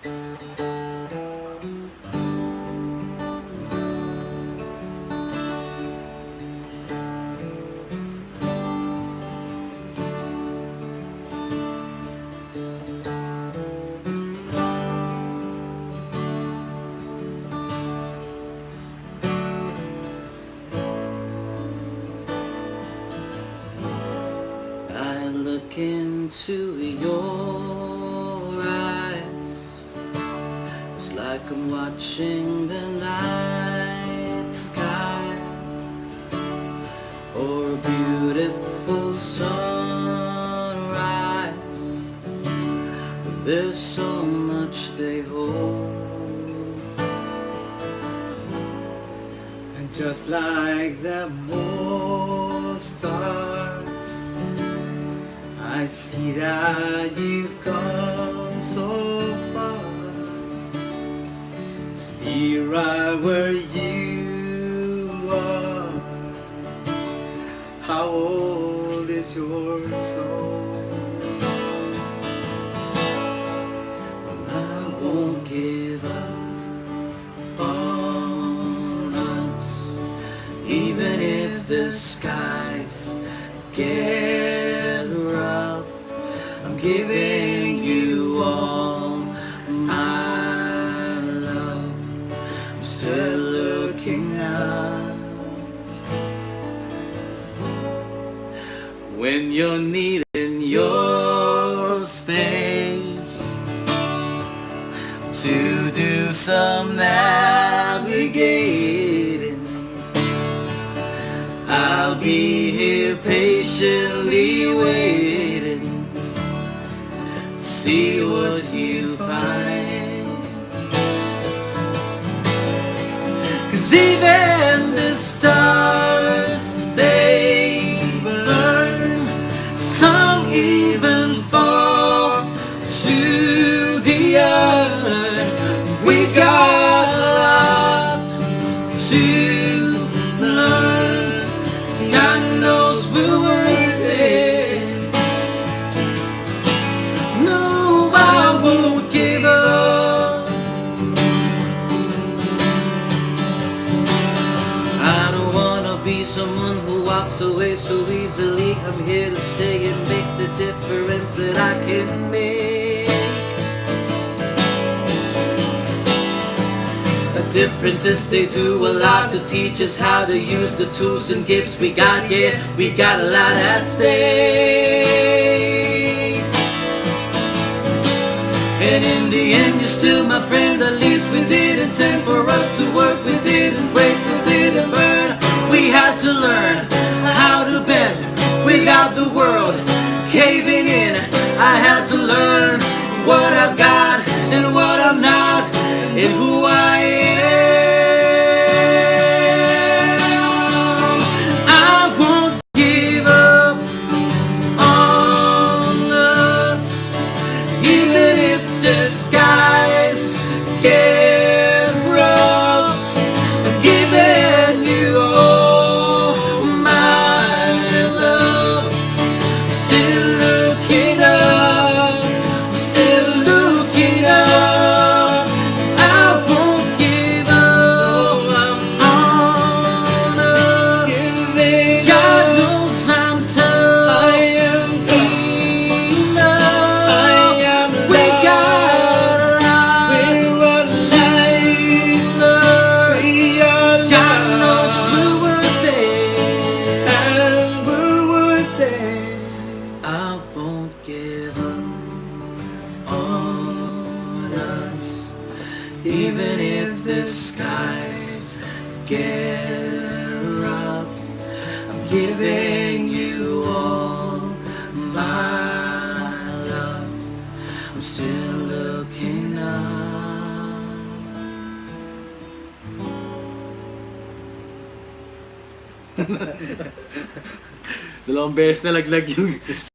I look into your eyes, it's like I'm watching the night sky or a beautiful sunrise, but there's so much they hold. And just like that morning stars, I see that you've come so far to be right where you are. How old is your soul? I won't give up on us, even if the skies get rough. I'm giving you all my love. I'm still looking up. When you're needing your space to do some navigating, I'll be here patiently waiting, see what you find. 'Cause even the stars, they burn, some even fall to the earth. We got a lot to learn. God knows we're worth it. No, I won't give up. I don't wanna be someone who walks away so easily. I'm here to stay and make the difference that I can make. A difference is they do a lot to teach us how to use the tools and gifts we got. Yeah, we got a lot at stake. And in the end, you're still my friend. At least we did intend for us to work. We didn't break, we didn't burn. We had to learn how to bend without the world caving in. I had to learn what I've got and what I'm not, and who I am. I won't give up on us, even if the skies get rough. I'm giving you all my love. Still looking up, still looking up. I won't give up on us. God knows I'm tough. I am enough. We got right. God knows we're worth it. And we're worth it. I won't give up on us, even if the skies get rough. I'm giving you all my love. I'm still looking up. Dalawang beses na laglag yung